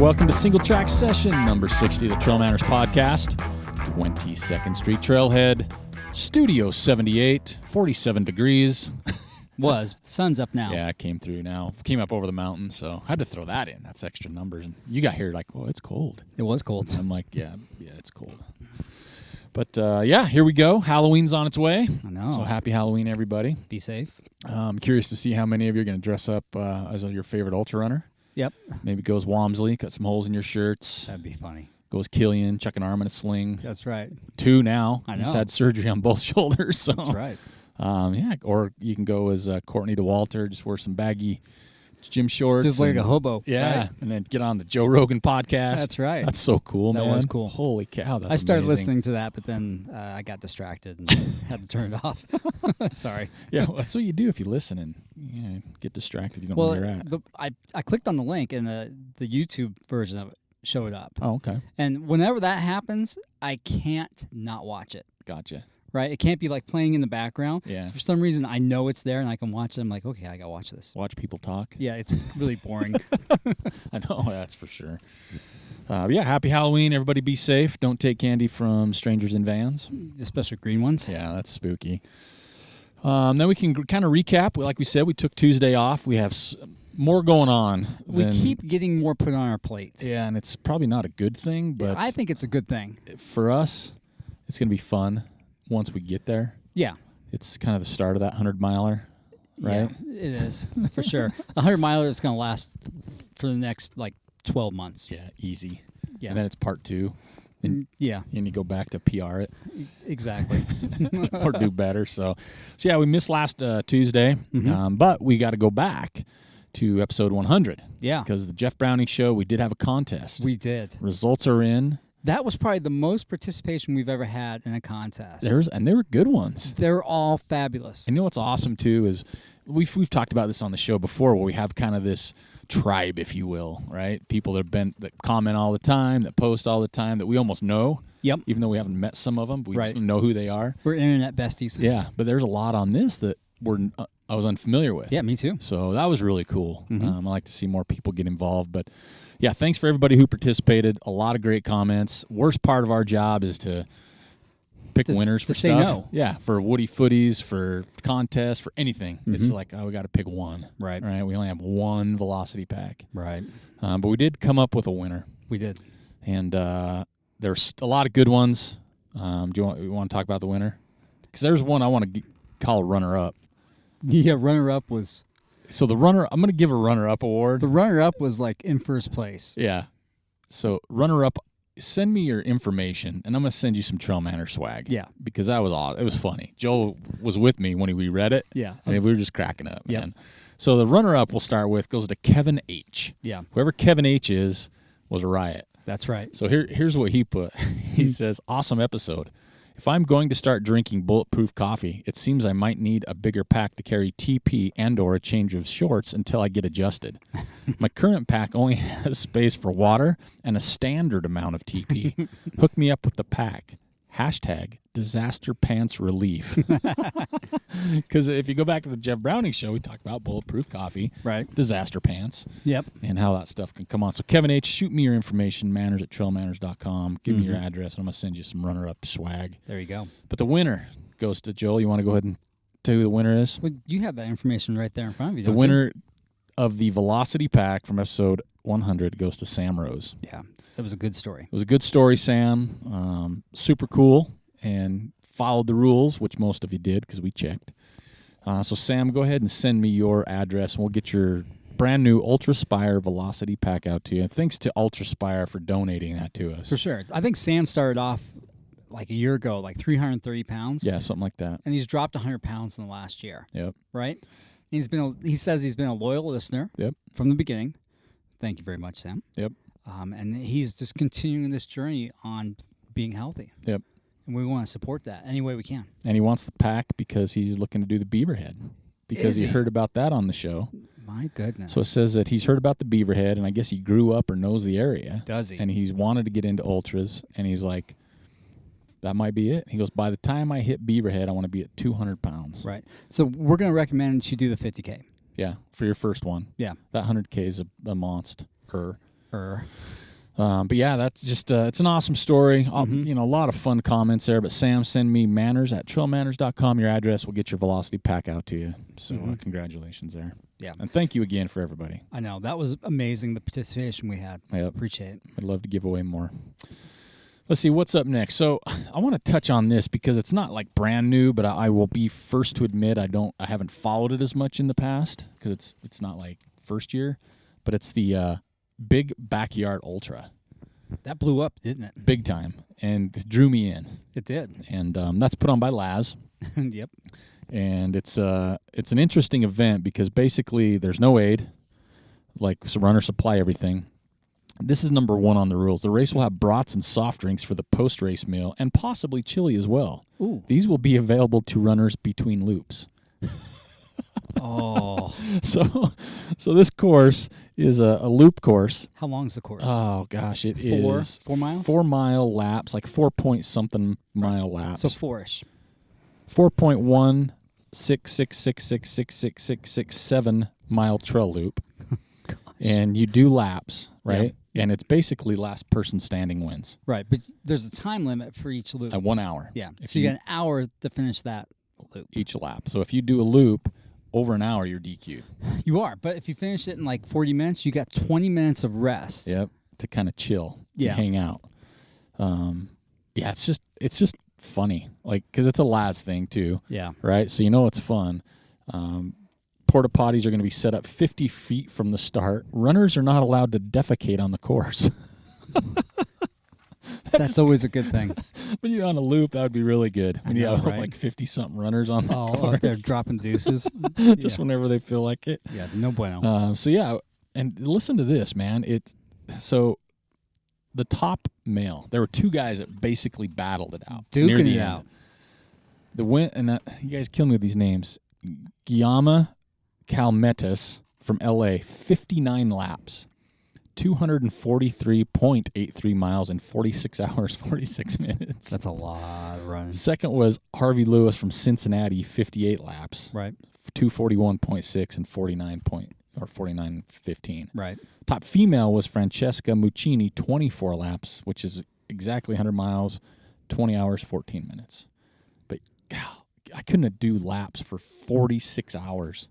Welcome to Singletrack Session number 60 of the Trail Manners podcast. 22nd Street Trailhead, Studio 78, 47 degrees. The sun's up now. Yeah, it came through now. Came up over the mountain, so I had to throw that in. That's extra numbers. And you got here like, well, it's cold. It was cold. And I'm like, yeah, it's cold. But, yeah, here we go. Halloween's on its way. I know. So happy Halloween, everybody. Be safe. I'm curious to see how many of you are going to dress up as your favorite ultra runner. Yep. Maybe goes Walmsley, cut some holes in your shirts. That'd be funny. Goes Killian, chuck an arm in a sling. That's right. 2 now. I know. He's had surgery on both shoulders. So. That's right. Yeah, or you can go as Courtney DeWalter, just wear some baggy gym shorts. Just like a hobo. Yeah, right? and then get on the Joe Rogan podcast. That's right. That's so cool, man. That was cool. Holy cow, that's I started amazing. listening to that, but then I got distracted and had to turn it off. Sorry. Yeah, well, that's what you do if you listen and get distracted. You don't know where you're at. I clicked on the link and the YouTube version of it showed up. Oh, okay. And whenever that happens, I can't not watch it. Gotcha. Right? It can't be like playing in the background. Yeah. For some reason, I know it's there and I can watch it. I'm like, okay, I got to watch this. Watch people talk. Yeah, it's really boring. I know, that's for sure. Yeah, happy Halloween. Everybody be safe. Don't take candy from strangers in vans. Especially green ones. Yeah, that's spooky. Then we can kind of recap. Like we said, we took Tuesday off. We have more going on. We keep getting more put on our plates. Yeah, and it's probably not a good thing, but I think it's a good thing. For us, it's going to be fun once we get there. Yeah. It's kind of the start of that 100-miler, right? Yeah, it is, for sure. A 100-miler is going to last for the next, 12 months. Yeah, easy. Yeah. And then it's part 2. And, yeah. And you go back to PR it. Exactly. Or do better. So yeah, we missed last Tuesday, but we got to go back to episode 100. Yeah. Because the Jeff Browning show, we did have a contest. We did. Results are in. That was probably the most participation we've ever had in a contest. And they were good ones. They're all fabulous. And you know what's awesome, too, is we've talked about this on the show before where we have kind of this tribe, if you will, right? People that comment all the time, that post all the time, that we almost know. Yep. Even though we haven't met some of them, but we just know who they are. We're internet besties. Yeah, but there's a lot on this that I was unfamiliar with. Yeah, me too. So that was really cool. I like to see more people get involved. But yeah, thanks for everybody who participated. A lot of great comments. Worst part of our job is to pick winners for say stuff. No. Yeah, for Woody Footies, for contests, for anything. It's like, we got to pick one. Right. We only have one Velocity pack. Right. But we did come up with a winner. We did. And there's a lot of good ones. Do you want to talk about the winner? Because there's one I want to call a runner-up. Yeah, runner-up was... So I'm going to give a runner-up award. The runner-up was in first place. Yeah. So runner-up, send me your information, and I'm going to send you some Trail Manor swag. Yeah. Because that was awesome. It was funny. Joel was with me when we read it. Yeah. And we were just cracking up, Yep. man. So the runner-up we'll start with goes to Kevin H. Yeah. Whoever Kevin H is was a riot. That's right. So here's what he put. He says, awesome episode. If I'm going to start drinking bulletproof coffee, it seems I might need a bigger pack to carry TP and or a change of shorts until I get adjusted. My current pack only has space for water and a standard amount of TP. Hook me up with the pack. #disaster pants relief. Because if you go back to the Jeff Browning show, we talked about bulletproof coffee, right? Disaster pants, yep, and how that stuff can come on. So Kevin H, shoot me your information, manners@trailmanners.com. Give me your address, and I'm gonna send you some runner-up swag. There you go. But the winner goes to Joel. You want to go ahead and tell you who the winner is? Well, you have that information right there in front of you. The winner of the Velocity pack from episode 100 goes to Sam Rose. Yeah. It was a good story. It was a good story, Sam. Super cool and followed the rules, which most of you did because we checked. So, Sam, go ahead and send me your address, and we'll get your brand new UltrAspire Velocity pack out to you. And thanks to UltrAspire for donating that to us. For sure. I think Sam started off a year ago, 330 pounds. Yeah, something like that. And he's dropped 100 pounds in the last year. Yep. Right? He says he's been a loyal listener. Yep. From the beginning. Thank you very much, Sam. Yep. And he's just continuing this journey on being healthy. Yep. And we want to support that any way we can. And he wants the pack because he's looking to do the Beaverhead. Because he heard about that on the show. My goodness. So it says that he's heard about the Beaverhead, and I guess he grew up or knows the area. Does he? And he's wanted to get into ultras, and he's like, that might be it. He goes, by the time I hit Beaverhead, I want to be at 200 pounds. Right. So we're going to recommend you do the 50K. Yeah, for your first one. Yeah. That 100K is a monster. But yeah, that's just it's an awesome story. You know, a lot of fun comments there. But Sam, send me manners@trailmanners.com. Your address. We'll get your Velocity pack out to you. So congratulations there. Yeah. And thank you again for everybody. I know. That was amazing, the participation we had. Yep. Appreciate it. I'd love to give away more. Let's see, what's up next? So I want to touch on this because it's not like brand new, but I will be first to admit I haven't followed it as much in the past because it's not like first year, but it's the Big Backyard Ultra. That blew up, didn't it? Big time, and drew me in. It did. And that's put on by Laz. Yep. And it's an interesting event because basically there's no aid, like so runners supply everything. This is number 1 on the rules. The race will have brats and soft drinks for the post-race meal and possibly chili as well. Ooh. These will be available to runners between loops. Oh. So this course is a loop course. How long's the course? Oh, gosh, it Four? is 4 miles? 4 mile laps, like 4-point-something mile laps. So 4-ish. 4.166666667 mile trail loop. And you do laps, right? Yep. And it's basically last person standing wins. Right, but there's a time limit for each loop. At 1 hour. Yeah, If so you got an hour to finish that loop. each lap. So if you do a loop over an hour, you're DQ'd. You are, but if you finish it in like 40 minutes, you got 20 minutes of rest. Yep. To kind of chill. Yeah. And hang out. Yeah, it's just funny. Like, because it's a Laz thing too. Yeah. Right? So you know it's fun. Porta potties are going to be set up 50 feet from the start. Runners are not allowed to defecate on the course. That's always a good thing. When you're on a loop, that would be really good. When you have right? like 50-something runners on the Oh, course. up there dropping deuces. Just whenever they feel like it. Yeah, no bueno. So yeah, and listen to this, man. So the top male, there were 2 guys that basically battled it out. near Duking the it end. out. The win, and you guys kill me with these names. Guillaume Calmetas from L.A., 59 laps, 243.83 miles in 46 hours, 46 minutes. That's a lot of running. Second was Harvey Lewis from Cincinnati, 58 laps, Right, 241.6 and 49.15. right. Top female was Francesca Muccini, 24 laps, which is exactly 100 miles, 20 hours, 14 minutes. But God, I couldn't do laps for 46 hours.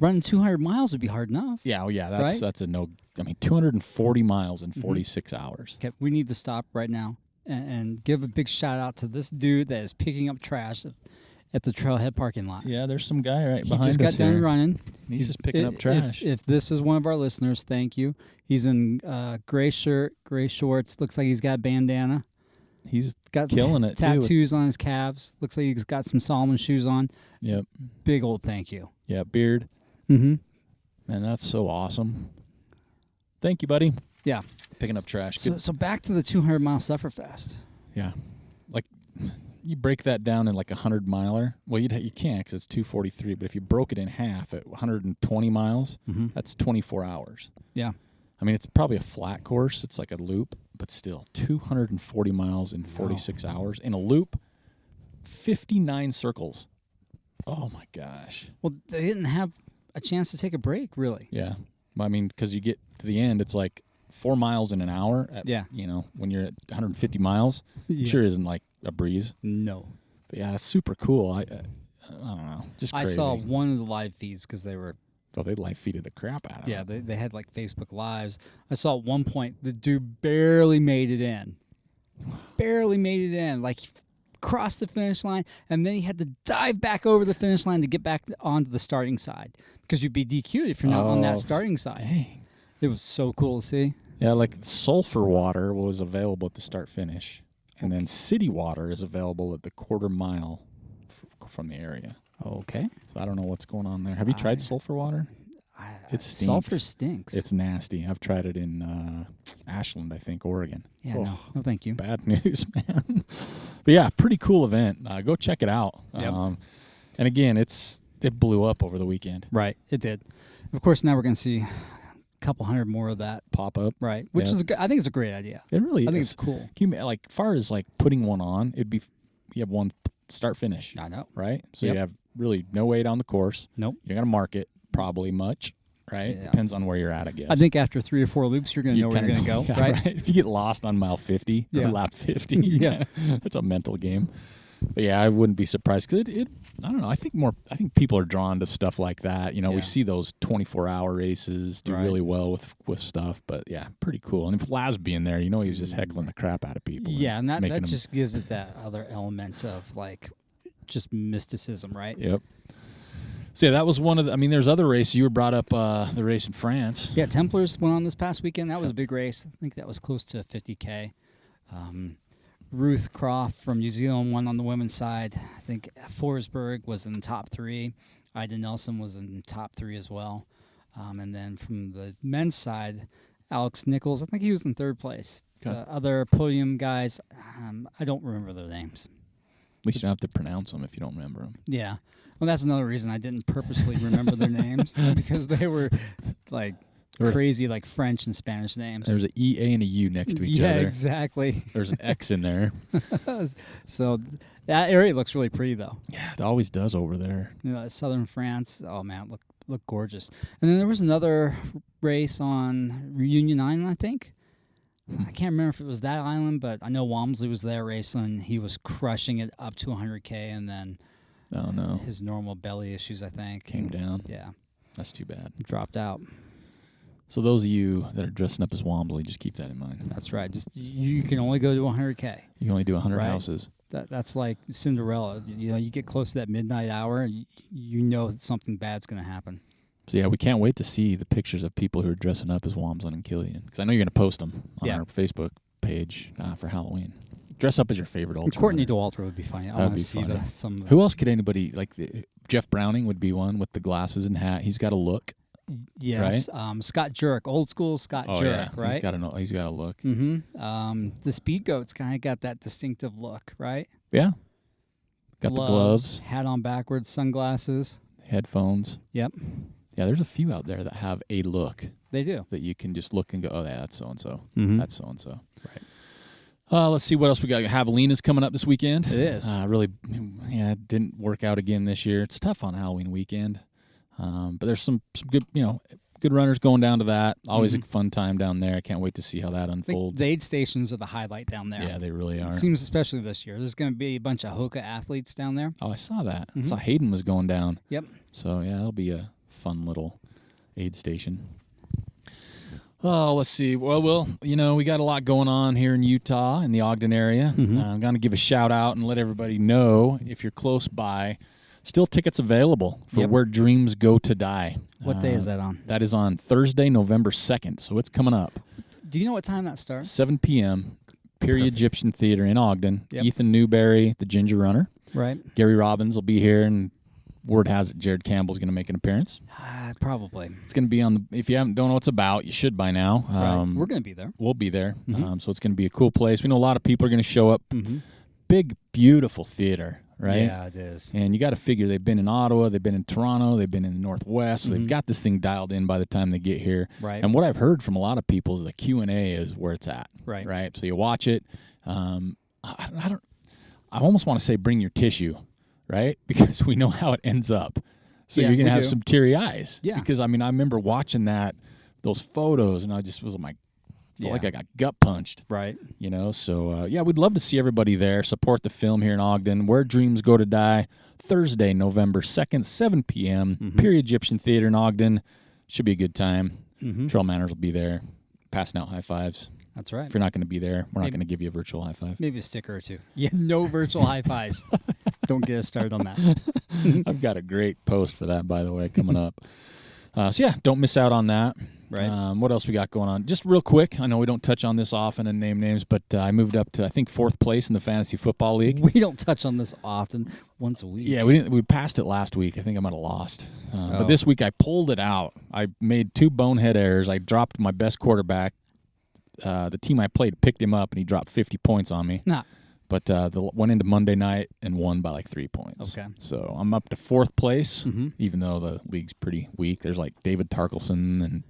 Running 200 miles would be hard enough. Yeah, oh yeah, Right? that's a no. I mean, 240 miles in 46 hours. Okay, we need to stop right now and give a big shout out to this dude that is picking up trash at the Trailhead parking lot. Yeah, there's some guy right He behind just us got done here. running. He's just picking up trash. If this is one of our listeners, thank you. He's in gray shirt, gray shorts. Looks like he's got a bandana. He's Got killing it, too. tattoos on his calves. Looks like he's got some Solomon shoes on. Yep. Big old thank you. Yeah, beard. Mm-hmm. Man, that's so awesome. Thank you, buddy. Yeah. Picking up trash. So back to the 200-mile Sufferfest. Yeah. Like, you break that down in like a 100-miler. Well, you can't because it's 243. But if you broke it in half at 120 miles, that's 24 hours. Yeah. I mean, it's probably a flat course. It's like a loop. But still, 240 miles in 46 hours. In a loop, 59 circles. Oh, my gosh. Well, they didn't have a chance to take a break, really. Yeah. I mean, because you get to the end, it's like 4 miles in an hour. Yeah. You know, when you're at 150 miles, Yeah. sure isn't like a breeze. No. But yeah, it's super cool. I don't know. Just crazy. I saw one of the live feeds because they were, Oh, they live feeded the crap out of yeah, it. they had like Facebook Lives. I saw at one point the dude barely made it in. Barely made it in. Like, he crossed the finish line, and then he had to dive back over the finish line to get back onto the starting side because you'd be DQ'd if you're not on that starting side. Dang. It was so cool to see. Yeah, like sulfur water was available at the start finish. And then city water is available at the quarter mile from the area. Okay. So I don't know what's going on there. Have you tried sulfur water? It stinks. Sulfur stinks. It's nasty. I've tried it in Ashland, I think, Oregon. Yeah, no, thank you. Bad news, man. But yeah, pretty cool event. Go check it out. Yep. And again, it blew up over the weekend. Right, it did. Of course, now we're going to see a couple hundred more of that. Pop up. Right, which is I think it's a great idea. It really is. I think it's cool. Like, far as like putting one on, you have one start finish. I know. Right? So Yep. you have really no weight on the course. Nope. You're going to mark it probably much. right? Yeah. Depends on where you're at, I guess. I think after 3 or 4 loops, you're going to know where you're going to go, yeah, right? If you get lost on mile 50 or lap 50, it's a mental game. But yeah, I wouldn't be surprised because I don't know. I think people are drawn to stuff like that. You know, we see those 24-hour races do really well with stuff. But yeah, pretty cool. And if Laz being there, he was just heckling the crap out of people. Yeah, and that just gives it that other element of like just mysticism, right? Yep. So yeah, that was one of the. I mean, there's other races. You were brought up the race in France. Yeah, Templars went on this past weekend. That was a big race. I think that was close to 50K. Ruth Croft from New Zealand won on the women's side. I think Forsberg was in the top 3. Ida Nelson was in the top 3 as well. And then from the men's side, Alex Nichols, I think he was in 3rd place. Okay. The other podium guys, I don't remember their names. At least you don't have to pronounce them if you don't remember them. Yeah. Well, that's another reason I didn't purposely remember their names, because they were like crazy, like French and Spanish names. There's an E, A, and a U next to each other. Yeah, exactly. There's an X in there. So that area looks really pretty, though. Yeah, it always does over there. Southern France. Oh man, look gorgeous. And then there was another race on Reunion Island, I think. I can't remember if it was that island, but I know Walmsley was there racing. He was crushing it up to 100K, and then his normal belly issues, I think, came down. Yeah, that's too bad. Dropped out. So those of you that are dressing up as Walmsley, just keep that in mind. That's right. Just you can only go to 100K. You can only do 100 houses. That's like Cinderella. You get close to that midnight hour, and you know that something bad's going to happen. So yeah, we can't wait to see the pictures of people who are dressing up as Wamslin and Killian, because I know you're going to post them on our Facebook page for Halloween. Dress up as your favorite ultra. Courtney DeWalter would be funny. I want to see some. Who else could anybody Jeff Browning would be one with the glasses and hat. He's got a look. Yes, right? Scott Jurek, old school Scott Jurek, right? He's got a look. Mm-hmm. The Speed Goat's kind of got that distinctive look, right? Yeah. Got the gloves, hat on backwards, sunglasses, headphones. Yep. Yeah, there's a few out there that have a look. They do. That you can just look and go, oh, yeah, that's so-and-so. Mm-hmm. That's so-and-so. Right. Let's see what else we got. Javelina's coming up this weekend. It is. It didn't work out again this year. It's tough on Halloween weekend. But there's some good, good runners going down to that. Always a fun time down there. I can't wait to see how that unfolds. The aid stations are the highlight down there. Yeah, they really are. It seems especially this year. There's going to be a bunch of Hoka athletes down there. Oh, I saw that. I saw Hayden was going down. Yep. So, yeah, that'll be a fun little aid station. Oh, let's see. Well, we got a lot going on here in Utah in the Ogden area. I'm going to give a shout out and let everybody know, if you're close by, still tickets available for Where Dreams Go to Die. What day is that on? That is on Thursday, November 2nd, so it's coming up. Do you know what time that starts? 7 p.m., Peery Egyptian Theatre in Ogden. Yep. Ethan Newberry, the Ginger Runner. Right. Gary Robbins will be here, and word has it Jared Campbell's going to make an appearance. Probably. It's going to be if you don't know what it's about, you should by now. We're going to be there. We'll be there. So it's going to be a cool place. We know a lot of people are going to show up. Big, beautiful theater, right? Yeah, it is. And you got to figure they've been in Ottawa, they've been in Toronto, they've been in the Northwest, so they've got this thing dialed in by the time they get here. Right. And what I've heard from a lot of people is the Q&A is where it's at. Right. So you watch it. I almost want to say bring your tissue, right? Because we know how it ends up. So you're going to have some teary eyes. Yeah. Because, I remember watching those photos, and I just was like, felt like I got gut punched. Right. So, we'd love to see everybody there. Support the film here in Ogden. Where Dreams Go to Die, Thursday, November 2nd, 7 p.m., Peery Egyptian Theatre in Ogden. Should be a good time. Trail Manners will be there, passing out high fives. That's right. If you're not going to be there, we're not going to give you a virtual high five. Maybe a sticker or two. Yeah, no virtual high fives. Don't get us started on that. I've got a great post for that, by the way, coming up. Don't miss out on that. Right. What else we got going on? Just real quick, I know we don't touch on this often and name names, but I moved up to, I think, 4th place in the Fantasy Football League. We don't touch on this often, once a week. Yeah, we passed it last week. I think I might have lost. But this week I pulled it out. I made 2 bonehead errors. I dropped my best quarterback. The team I played picked him up, and he dropped 50 points on me. Nah. But went into Monday night and won by like 3 points. Okay. So I'm up to 4th place, even though the league's pretty weak. There's like David Tarkelson and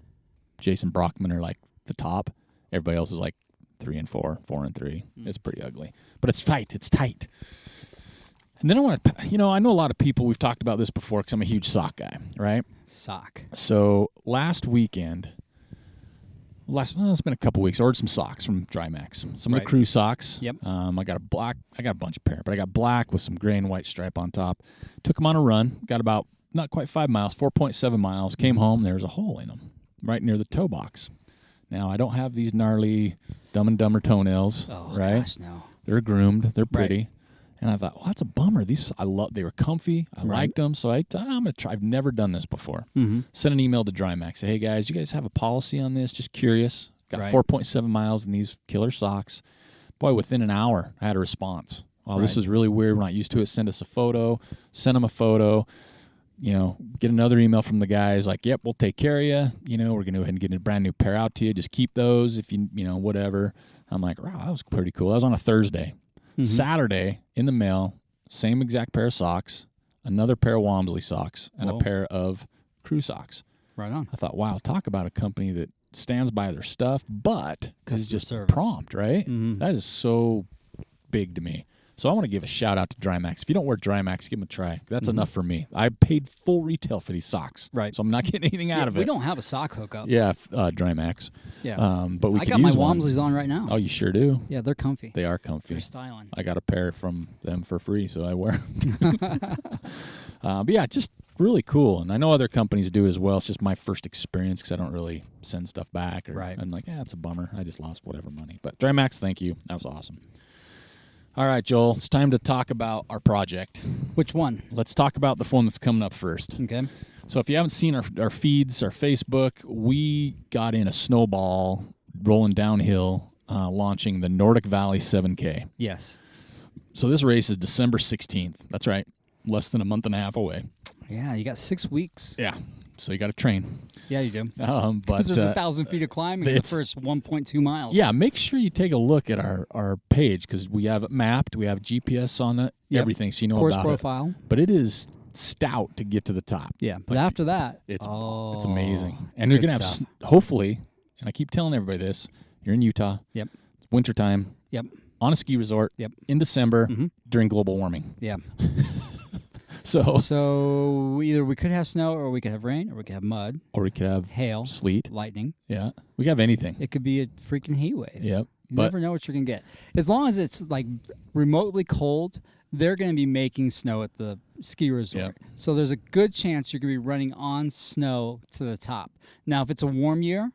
Jason Brockman are like the top. Everybody else is like 3 and 4, 4 and 3. It's pretty ugly. But it's tight. It's tight. And then I want to, I know a lot of people, we've talked about this before because I'm a huge sock guy, right? Sock. So last weekend, it's been a couple weeks, I ordered some socks from Drymax. Some of the crew socks. Yep. I got a bunch of pair, but I got black with some gray and white stripe on top. Took them on a run, got about not quite 5 miles, 4.7 miles, came home, there's a hole in them right near the toe box. Now, I don't have these gnarly Dumb and Dumber toenails, right? Gosh, no. They're groomed, they're pretty. Right. And I thought, well, that's a bummer. They were comfy. I liked them. So I'm going to try. I've never done this before. Mm-hmm. Send an email to Drymax. Say, hey, guys, you guys have a policy on this? Just curious. Got 4.7 miles in these killer socks. Boy, within an hour, I had a response. Wow, this is really weird. We're not used to it. Send us a photo. Send them a photo. Get another email from the guys like, yep, we'll take care of you. We're going to go ahead and get a brand new pair out to you. Just keep those if you whatever. I'm like, wow, that was pretty cool. That was on a Thursday. Mm-hmm. Saturday, in the mail, same exact pair of socks, another pair of Walmsley socks, and a pair of crew socks. Right on. I thought, wow, talk about a company that stands by their stuff, but is just service. Prompt, right? Mm-hmm. That is so big to me. So I want to give a shout out to Drymax. If you don't wear Drymax, give them a try. That's enough for me. I paid full retail for these socks, right? So I'm not getting anything out of it. We don't have a sock hookup. Yeah, Drymax. Yeah, but we I could got my use one. Walmsleys on right now. Oh, you sure do? Yeah, they're comfy. They are comfy. They're styling. I got a pair from them for free, so I wear them. But yeah, just really cool. And I know other companies do as well. It's just my first experience because I don't really send stuff back. I'm like, it's a bummer. I just lost whatever money. But Drymax, thank you. That was awesome. All right, Joel, it's time to talk about our project. Which one? Let's talk about the one that's coming up first. Okay. So if you haven't seen our feeds, our Facebook, we got in a snowball rolling downhill, launching the Nordic Valley 7K. Yes. So this race is December 16th. That's right. Less than a month and a half away. Yeah, you got 6 weeks. Yeah. So you got to train. Yeah, you do. But there's 1,000 feet of climbing in the first 1.2 miles. Yeah, make sure you take a look at our page because we have it mapped. We have GPS on it, everything, so you know course about profile. But it is stout to get to the top. Yeah, but after that, it's amazing. And you're going to have, hopefully, and I keep telling everybody this, you're in Utah. Yep. It's wintertime. Yep. On a ski resort. Yep. In December during global warming. Yeah. So either we could have snow, or we could have rain, or we could have mud, or we could have hail, sleet, lightning. Yeah, we could have anything. It could be a freaking heat wave. Yep. You never know what you're gonna get. As long as it's like remotely cold, they're gonna be making snow at the ski resort. Yep. So there's a good chance you're gonna be running on snow to the top. Now, if it's a warm year,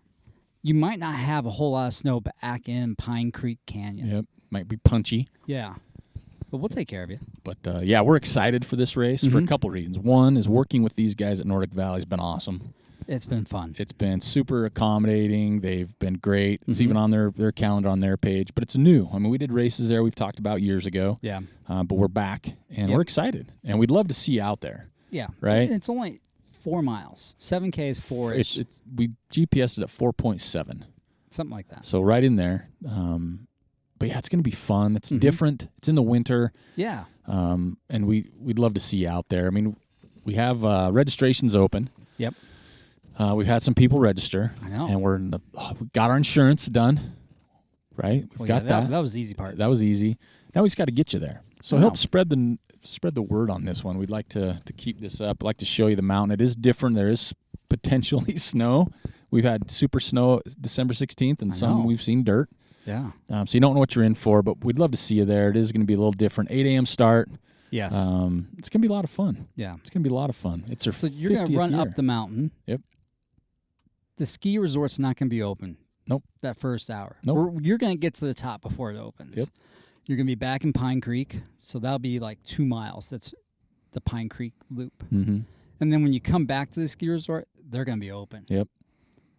you might not have a whole lot of snow back in Pine Creek Canyon. Yep. Might be punchy. Yeah. But we'll take care of you. But, yeah, we're excited for this race for a couple reasons. One is working with these guys at Nordic Valley has been awesome. It's been fun. It's been super accommodating. They've been great. It's even on their calendar on their page. But it's new. I mean, we did races there we've talked about years ago. Yeah. But we're back, and we're excited. And we'd love to see you out there. Yeah. Right? And it's only 4 miles. 7K is 4-ish. We GPSed it at 4.7. Something like that. So right in there. But yeah, it's going to be fun. It's different. It's in the winter. Yeah. And we'd love to see you out there. I mean, we have registrations open. Yep. We've had some people register. I know. And we got our insurance done. Right? We've got that. That was the easy part. That was easy. Now we just got to get you there. So help spread the word on this one. We'd like to keep this up. I'd like to show you the mountain. It is different. There is potentially snow. We've had super snow December 16th, and some we've seen dirt. Yeah. So you don't know what you're in for, but we'd love to see you there. It is going to be a little different. 8 a.m. start. Yes. It's going to be a lot of fun. Yeah. It's going to be a lot of fun. It's our 50th So you're going to run year. up the mountain. Yep. The ski resort's not going to be open. Nope. That first hour. Nope. You're going to get to the top before it opens. Yep. You're going to be back in Pine Creek, so that'll be like 2 miles. That's the Pine Creek loop. Mm-hmm. And then when you come back to the ski resort, they're going to be open. Yep.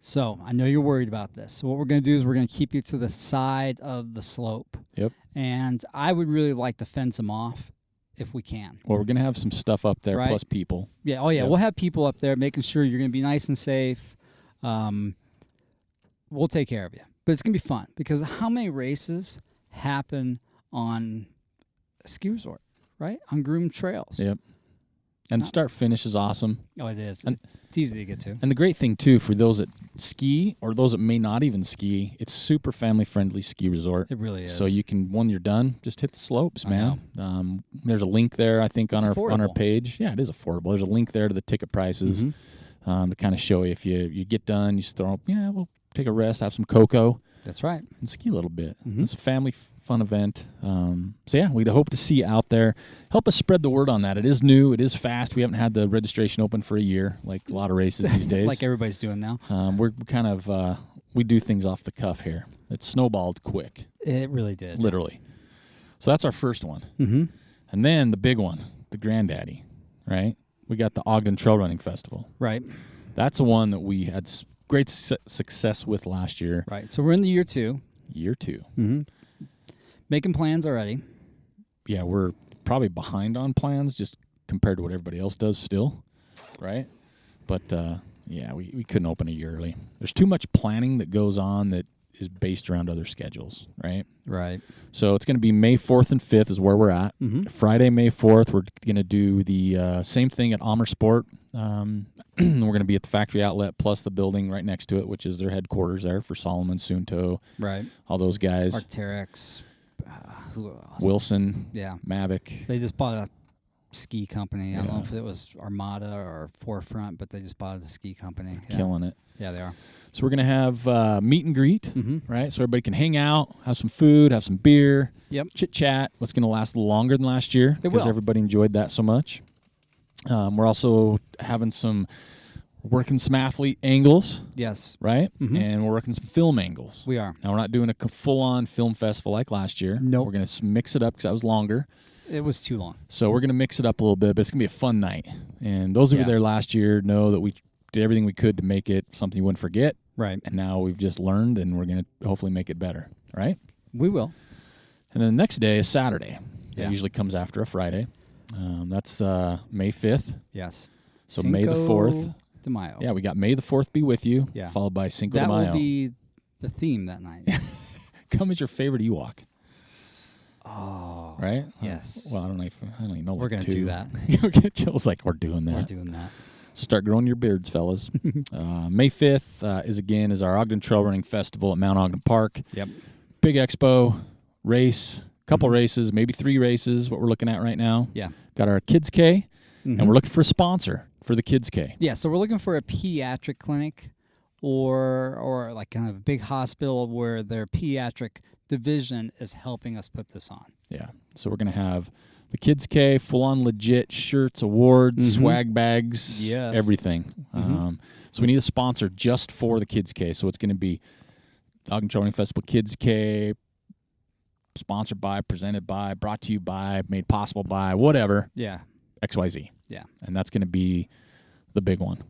So I know you're worried about this. So what we're going to do is we're going to keep you to the side of the slope. Yep. And I would really like to fence them off if we can. Well, we're going to have some stuff up there, plus people. Yeah. Oh, yeah. Yep. We'll have people up there making sure you're going to be nice and safe. We'll take care of you. But it's going to be fun because how many races happen on a ski resort, right? On groomed trails. Yep. And start finish is awesome. Oh, it is. And it's easy to get to. And the great thing, too, for those that ski or those that may not even ski, it's super family-friendly ski resort. It really is. So you can, when you're done, just hit the slopes, man. There's a link there, I think, on our page. Yeah, it is affordable. There's a link there to the ticket prices to kind of show you if you get done, you just throw up, we'll take a rest, have some cocoa. That's right. And ski a little bit. It's a family fun event. We'd hope to see you out there. Help us spread the word on that. It is new. It is fast. We haven't had the registration open for a year, like a lot of races these days. Like everybody's doing now. We're kind of, we do things off the cuff here. It snowballed quick. It really did. Literally. So that's our first one. And then the big one, the granddaddy, right? We got the Ogden Trail Running Festival. Right. That's the one that we had great success with last year. Right. So we're in the year 2. Year 2. Making plans already. Yeah, we're probably behind on plans just compared to what everybody else does still, right? But, we couldn't open a year early. There's too much planning that goes on that is based around other schedules, right? Right. So it's going to be May 4th and 5th is where we're at. Friday, May 4th, we're going to do the same thing at Amersport. We're going to be at the factory outlet plus the building right next to it, which is their headquarters there for Solomon, Sunto, right? All those guys. Arc'teryx, who else? Wilson, yeah, Mavic. They just bought a ski company. I don't know if it was Armada or Forefront, but they just bought a ski company. Killing it. Yeah, they are. So we're going to have meet and greet, right? So everybody can hang out, have some food, have some beer, chit-chat. What's going to last a little longer than last year because everybody enjoyed that so much. We're also working some athlete angles. Yes. Right? And we're working some film angles. We are. Now, we're not doing a full-on film festival like last year. Nope. We're going to mix it up because that was longer. It was too long. So we're going to mix it up a little bit, but it's going to be a fun night. And those who were there last year know that we did everything we could to make it something you wouldn't forget. Right. And now we've just learned, and we're going to hopefully make it better. Right? We will. And then the next day is Saturday. It usually comes after a Friday. That's May 5th. Yes. So Cinco May the 4th. de Mayo. Yeah, we got May the 4th be with you, followed by Cinco de Mayo. That will be the theme that night. Come as your favorite Ewok. Oh. Right? Yes. Well, I don't even know. We're going to do that. Jill's like, we're doing that. We're doing that. So start growing your beards, fellas. May 5th is our Ogden Trail Running Festival at Mount Ogden Park. Yep. Big expo, race, couple races, maybe 3 races, what we're looking at right now. Yeah. Got our Kids K, and we're looking for a sponsor for the Kids K. Yeah, so we're looking for a pediatric clinic or like kind of a big hospital where their pediatric division is helping us put this on. Yeah. So we're going to have the Kids K, full-on legit shirts, awards, swag bags, everything. So we need a sponsor just for the Kids K. So it's going to be Ogden Trail Running Festival Kids K, sponsored by, presented by, brought to you by, made possible by, whatever. Yeah. XYZ. Yeah. And that's going to be the big one.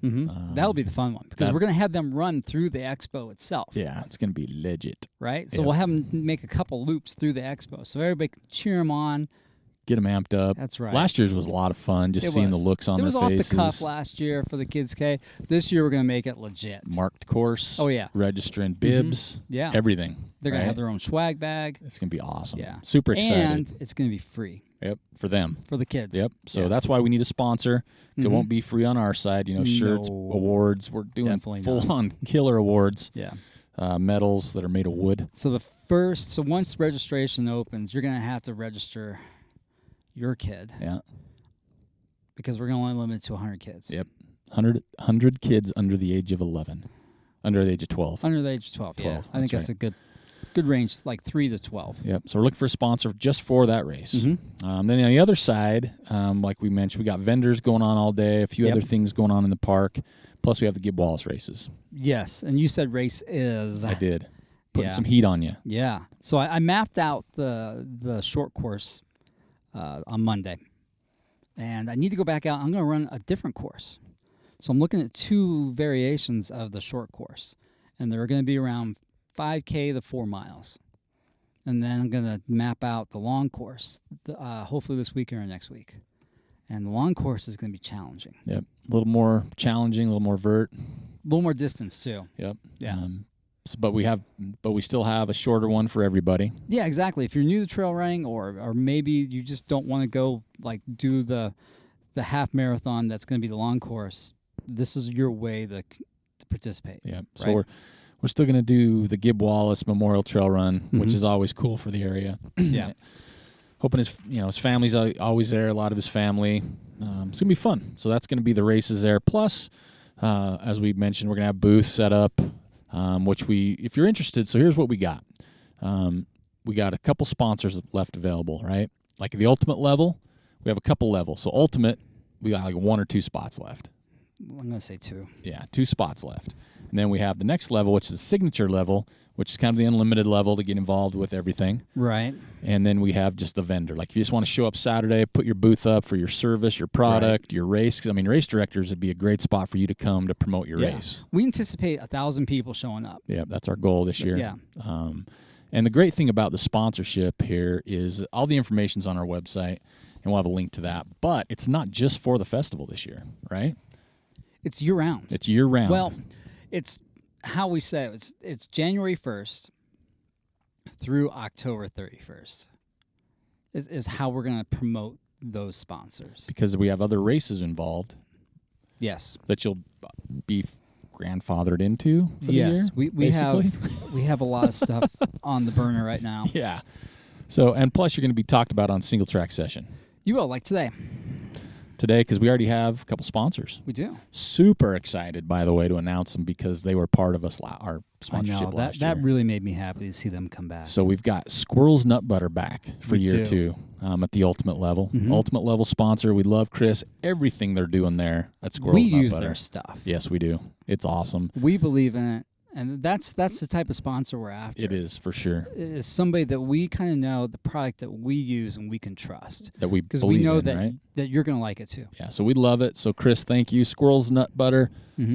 That'll be the fun one because we're going to have them run through the expo itself. Yeah, it's going to be legit. Right? So we'll have them make a couple loops through the expo so everybody can cheer them on. Get them amped up. That's right. Last year's was a lot of fun, just seeing the looks on their faces. It was off the cuff last year for the Kids K. This year we're going to make it legit. Marked course. Oh, yeah. Registering bibs. Yeah. Everything. They're going to have their own swag bag. It's going to be awesome. Yeah. Super excited. And it's going to be free. Yep, for them. For the kids. Yep. So that's why we need a sponsor. It won't be free on our side. Shirts, awards. We're doing full-on killer awards. Yeah. Medals that are made of wood. So once registration opens, you're going to have to register your kid. Yeah. Because we're going to only limit it to 100 kids. Yep. 100 kids under the age of 11. Under the age of 12. Under the age of 12, yeah. I think that's a good range, like 3 to 12. Yep. So we're looking for a sponsor just for that race. Then on the other side, like we mentioned, we got vendors going on all day, a few other things going on in the park. Plus we have the Gib Wallace races. Yes. And you said race is. I did. Putting some heat on you. Yeah. So I mapped out the short course on Monday. And I need to go back out. I'm going to run a different course. So I'm looking at 2 variations of the short course. And they're going to be around 5K to 4 miles. And then I'm going to map out the long course, hopefully this week or next week. And the long course is going to be challenging. Yep. A little more challenging, a little more vert. A little more distance, too. Yep. Yeah. But we still have a shorter one for everybody. Yeah, exactly. If you're new to trail running or maybe you just don't want to go like do the the half marathon that's going to be the long course, this is your way to participate. Yeah. So right? we're still going to do the Gib Wallace Memorial Trail Run, which is always cool for the area. Yeah. Hoping his family's always there, a lot of his family. It's going to be fun. So that's going to be the races there. Plus, as we mentioned, we're going to have booths set up, which if you're interested, so here's what we got. We got a couple sponsors left available, right? Like the ultimate level, we have a couple levels. So ultimate, we got like 1 or 2 spots left. I'm going to say 2. Yeah, 2 spots left. And then we have the next level, which is the signature level, which is kind of the unlimited level to get involved with everything. Right. And then we have just the vendor. Like if you just want to show up Saturday, put your booth up for your service, your product, your race. 'Cause, I mean, race directors would be a great spot for you to come to promote your race. We anticipate 1,000 people showing up. Yeah, that's our goal this year. Yeah. And the great thing about the sponsorship here is all the information's on our website, and we'll have a link to that. But it's not just for the festival this year, right? It's year-round. It's year-round. Well, it's how we say it. It's January 1st through October 31st is how we're going to promote those sponsors. Because we have other races involved. Yes. That you'll be grandfathered into for the year. we have a lot of stuff on the burner right now. Yeah. So, and plus you're going to be talked about on Singletrack Session. You will, like today. Today, because we already have a couple sponsors. We do. Super excited, by the way, to announce them because they were part of our sponsorship last year. That really made me happy to see them come back. So we've got Squirrel's Nut Butter back for year 2 at the ultimate level. Ultimate level sponsor. We love Chris. Everything they're doing there at Squirrel's Nut Butter. We use their stuff. Yes, we do. It's awesome. We believe in it. And that's the type of sponsor we're after. It is, for sure. It is somebody that we kind of know the product that we use and we can trust. That we because we know that right? that you're going to like it too. Yeah, so we love it. So Chris, thank you. Squirrel's Nut Butter.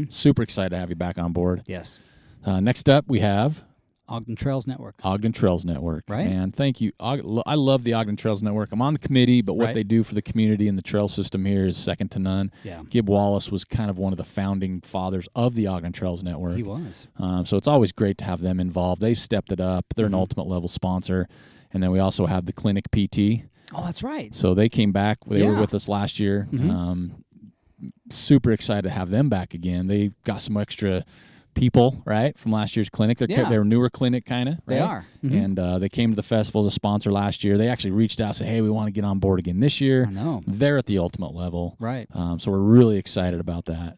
Super excited to have you back on board. Yes. Next up, we have Ogden Trails Network. Ogden Trails Network. Right. Man, thank you. I love the Ogden Trails Network. I'm on the committee, but what they do for the community and the trail system here is second to none. Yeah. Gib Wallace was kind of one of the founding fathers of the Ogden Trails Network. He was. So it's always great to have them involved. They've stepped it up. They're an ultimate level sponsor. And then we also have the Clinic PT. Oh, that's right. So they came back. They were with us last year. Super excited to have them back again. They got some extra people, right, from last year's clinic. They're a newer clinic, kind of. Right? They are. And they came to the festival as a sponsor last year. They actually reached out and said, hey, we want to get on board again this year. I know. They're at the ultimate level. Right. So we're really excited about that.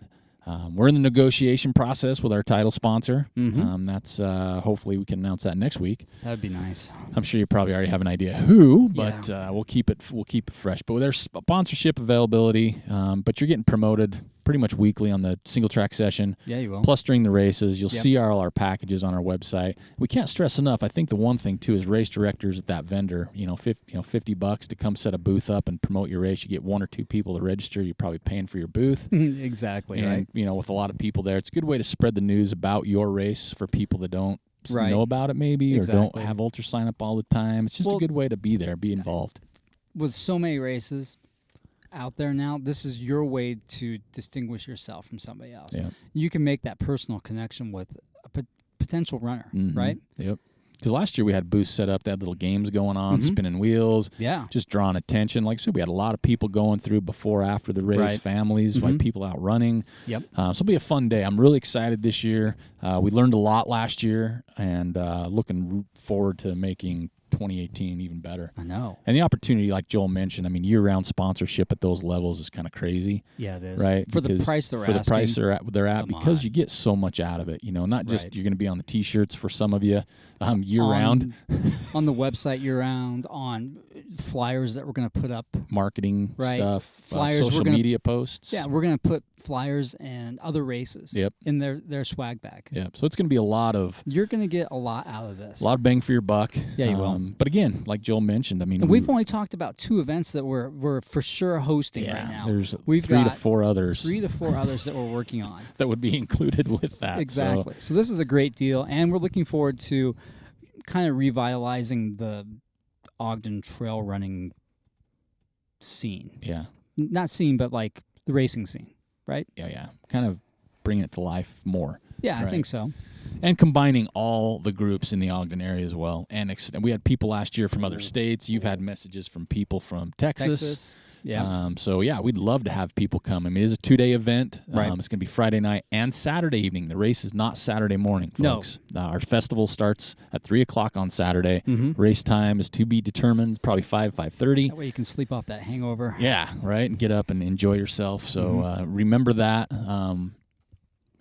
We're in the negotiation process with our title sponsor. That's hopefully we can announce that next week. That would be nice. I'm sure you probably already have an idea who, but we'll keep it fresh. But there's sponsorship availability, but you're getting promoted pretty much weekly on the Singletrack Session. Yeah, you will. Plus during the races, you'll see all our packages on our website. We can't stress enough. I think the one thing too is race directors at that vendor. $50 to come set a booth up and promote your race. You get 1 or 2 people to register. You're probably paying for your booth. Exactly. And right. With a lot of people there, it's a good way to spread the news about your race for people that don't know about it maybe or don't have ultra sign up all the time. It's just a good way to be there, be involved. With so many races out there now, this is your way to distinguish yourself from somebody else. Yeah. You can make that personal connection with a potential runner, right? Yep. Because last year we had booths set up, they had little games going on, spinning wheels, just drawing attention. Like I said, we had a lot of people going through before, after the race, families, like people out running. Yep. So it'll be a fun day. I'm really excited this year. We learned a lot last year, and looking forward to making 2018 even better. I know. And the opportunity, like Joel mentioned, I mean, year-round sponsorship at those levels is kind of crazy. Yeah, it is. Right? For the price they're asking. For the price they're at, because you get so much out of it. Not just you're going to be on the T-shirts for some of you year-round. On the website year-round, on flyers that we're going to put up. Marketing stuff, flyers, social media posts. Yeah, we're going to put flyers and other races in their swag bag. Yep. So it's going to be a lot of... You're going to get a lot out of this. A lot of bang for your buck. Yeah, you will. But again, like Joel mentioned, I mean... And we've only talked about 2 events that we're for sure hosting right now. There's we've 3 to got 4 others. 3 to 4 others that we're working on. That would be included with that. Exactly. So this is a great deal, and we're looking forward to kind of revitalizing the Ogden trail running scene. Yeah. Not scene, but like the racing scene, right? Yeah. Kind of bringing it to life more. Yeah, I think so. And combining all the groups in the Ogden area as well. And we had people last year from other states. You've had messages from people from Texas. Yeah. So, yeah, we'd love to have people come. I mean, it is a 2-day event. Right. It's going to be Friday night and Saturday evening. The race is not Saturday morning, folks. No. Our festival starts at 3 o'clock on Saturday. Race time is to be determined, probably 5:30. That way you can sleep off that hangover. Yeah, right, and get up and enjoy yourself. So remember that.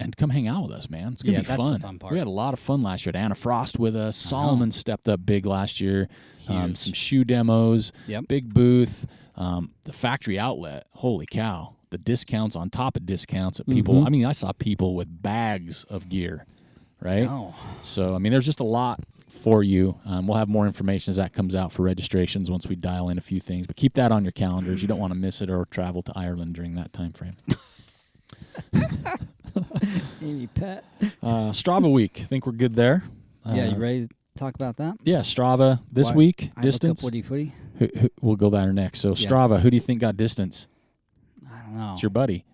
And come hang out with us, man. It's going to be fun. The fun part. We had a lot of fun last year. Anna Frost with us. Solomon stepped up big last year. Some shoe demos. Yep. Big booth. The factory outlet. Holy cow. The discounts on top of discounts that people, I mean, I saw people with bags of gear, right? Oh. So, I mean, there's just a lot for you. We'll have more information as that comes out for registrations once we dial in a few things. But keep that on your calendars. You don't want to miss it or travel to Ireland during that time frame. Amy Pet. Strava week. I think we're good there. Yeah, you ready to talk about that? Yeah, Strava this week. I Distance. looked up WDYFTY. We'll go there next. So Strava, who do you think got distance? I don't know. It's your buddy.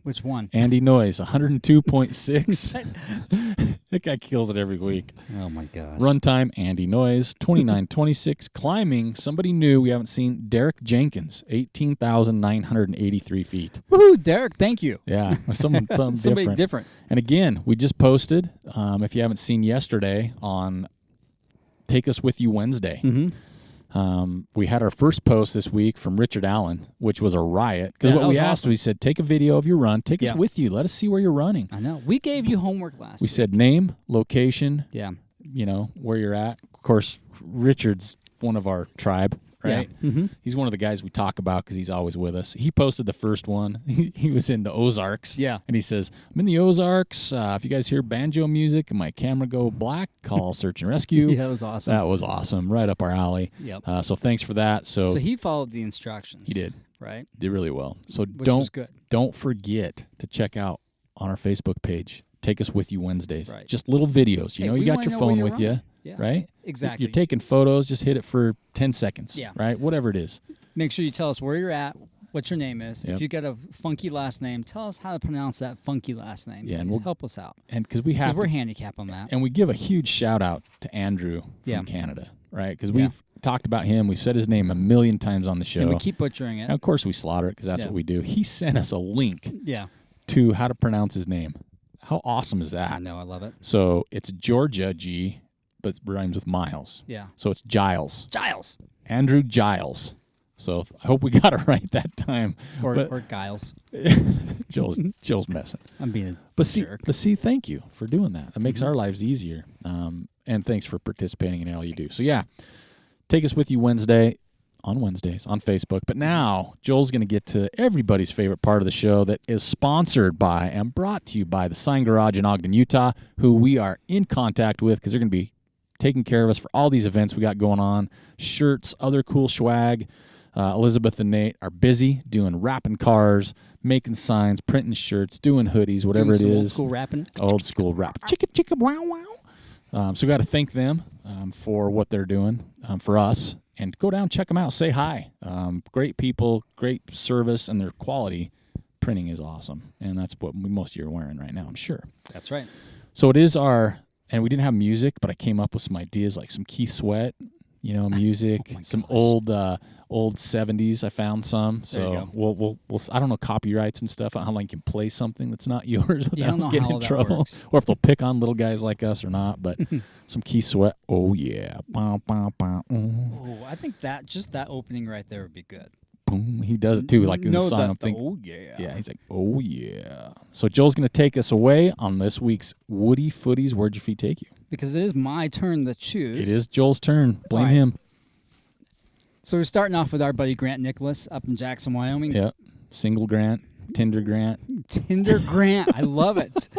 Which one? Andy Noyes, 102.6. That guy kills it every week. Oh, my gosh. Run time, Andy Noyes, 29.26. Climbing, somebody new we haven't seen, Derek Jenkins, 18,983 feet. Woohoo, Derek, thank you. Yeah, something Somebody different. And again, we just posted, if you haven't seen yesterday, on Take Us With You Wednesday. We had our first post this week from Richard Allen, which was a riot. Because what we asked, we said, take a video of your run. Take us with you. Let us see where you're running. I know. We gave you homework last week. We said name, location, yeah, where you're at. Of course, Richard's one of our tribe, right? Yeah. He's one of the guys we talk about because he's always with us. He posted the first one. He was in the Ozarks. Yeah. And he says, I'm in the Ozarks. If you guys hear banjo music and my camera go black, call search and rescue. Yeah, that was awesome. That was awesome. Right up our alley. Yep. So thanks for that. So he followed the instructions. He did. Right? Did really well. So Which was good. Don't forget to check out on our Facebook page, Take Us With You Wednesdays. Right. Just little videos. You Hey, got your phone with you. Yeah. Right? Exactly. You're taking photos, just hit it for 10 seconds. Yeah. Right? Whatever it is. Make sure you tell us where you're at, what your name is. Yep. If you got a funky last name, tell us how to pronounce that funky last name. Yeah, and Please help us out. And because we're handicapped on that. And we give a huge shout out to Andrew from Canada, right? Because we've talked about him. We've said his name a million times on the show. And we keep butchering it. And of course, we slaughter it because that's what we do. He sent us a link to how to pronounce his name. How awesome is that? I know. I love it. So it's Georgia G, but it rhymes with Miles. Yeah. So it's Giles. Giles. Andrew Giles. So I hope we got it right that time. Or Giles. Joel's messing. I'm being a jerk. But see, thank you for doing that. That makes our lives easier. And thanks for participating in all you do. So yeah, Take Us With You Wednesdays on Facebook. But now Joel's going to get to everybody's favorite part of the show that is sponsored by and brought to you by the Sign Garage in Ogden, Utah, who we are in contact with because they're going to be taking care of us for all these events we got going on, shirts, other cool swag. Elizabeth and Nate are busy wrapping cars, making signs, printing shirts, doing hoodies, whatever it is. Old school rapping. Old school rap. Chicka, chicka, wow, wow. So we got to thank them for what they're doing for us. And go down, check them out, say hi. Great people, great service, and their quality printing is awesome. And that's what most of you are wearing right now, I'm sure. That's right. So it is and we didn't have music, but I came up with some ideas like some Keith Sweat, music, some old 70s. I found some. So we'll I don't know, copyrights and stuff. I don't know how you can play something that's not yours without getting in trouble. Or if they'll pick on little guys like us or not. But some Keith Sweat. Oh yeah. Bah, bah, bah, oh, I think that opening right there would be good. Boom. He does it too, like in the song. I'm thinking, oh yeah. Yeah, he's like, oh yeah. So Joel's gonna take us away on this week's Woody Footies. Where'd your feet take you? Because it is my turn to choose. It is Joel's turn. Blame him. So we're starting off with our buddy Grant Nicholas up in Jackson, Wyoming. Yep. Single Grant, Tinder Grant. Tinder Grant. I love it.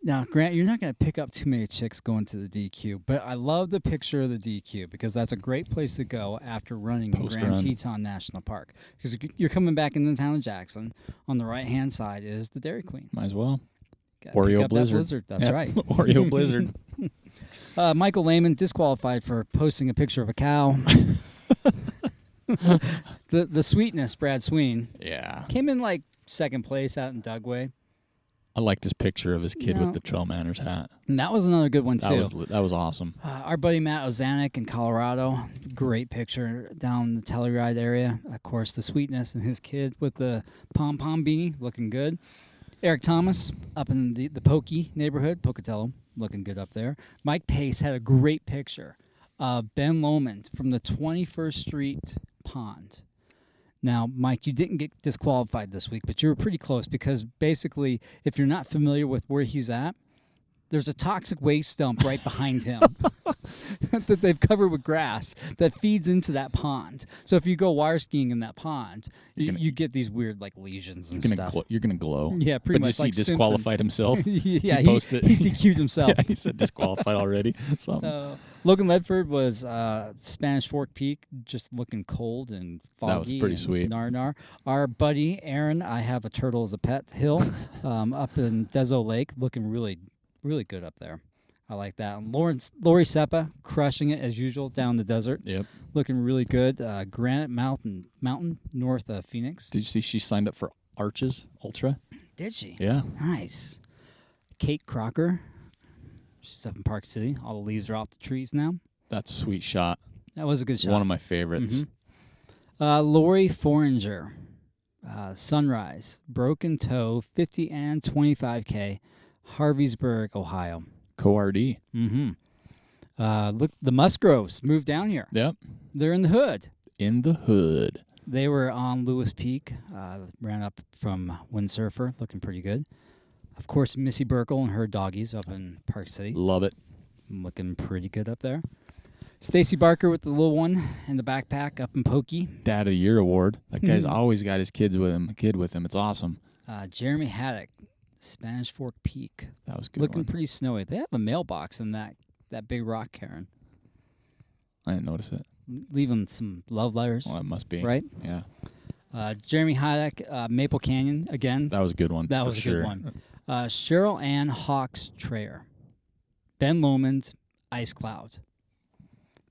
Now, Grant, you're not going to pick up too many chicks going to the DQ, but I love the picture of the DQ because that's a great place to go after running in Grand Teton National Park. Because you're coming back into the town of Jackson. On the right-hand side is the Dairy Queen. Might as well. Oreo Blizzard. That's right. Oreo Blizzard. Michael Lehman disqualified for posting a picture of a cow. The sweetness, Brad Sween. Yeah. Came in like second place out in Dugway. I liked his picture of his kid with the Trail Manners hat. And that was another good one, too. That was awesome. Our buddy Matt Ozanek in Colorado, great picture down the Telluride area. Of course, the sweetness and his kid with the pom-pom beanie, looking good. Eric Thomas up in the Pokey neighborhood, Pocatello, looking good up there. Mike Pace had a great picture of Ben Lomond from the 21st Street Pond. Now, Mike, you didn't get disqualified this week, but you were pretty close because basically, if you're not familiar with where he's at, there's a toxic waste dump right behind him that they've covered with grass that feeds into that pond. So if you go water skiing in that pond, you get these weird like lesions and stuff. You're going to glow. Yeah, pretty much like he disqualified himself? Yeah, he posted. He DQ'd himself. Yeah, he said disqualified already. Logan Ledford was Spanish Fork Peak, just looking cold and foggy. That was pretty sweet. Nar. Our buddy Aaron, I have a turtle as a pet hill up in Deso Lake, looking really good up there. I like that. And Lori Seppa crushing it as usual down the desert. Yep. Looking really good. Granite Mountain north of Phoenix. Did you see she signed up for Arches Ultra? Did she? Yeah. Nice. Kate Crocker. She's up in Park City. All the leaves are off the trees now. That's a sweet shot. That was a good shot. One of my favorites. Mm-hmm. Lori Foringer. Sunrise. Broken Toe. 50 and 25K. Harveysburg, Ohio. Co-RD. Mm-hmm. Look, the Musgroves moved down here. Yep. They're in the hood. In the hood. They were on Lewis Peak. Ran up from Windsurfer, looking pretty good. Of course, Missy Burkle and her doggies up in Park City. Love it. Looking pretty good up there. Stacy Barker with the little one in the backpack up in Pokey. Dad of the Year award. That guy's always got his kid with him. It's awesome. Jeremy Haddock. Spanish Fork Peak. That was good. Looking pretty snowy. They have a mailbox in that big rock cairn. I didn't notice it. Leave them some love letters. Well, it must be. Right? Yeah. Jeremy Haddock, Maple Canyon again. That was a good one. That was a good one. Cheryl Ann Hawks Trayer. Ben Lomond, Ice Cloud.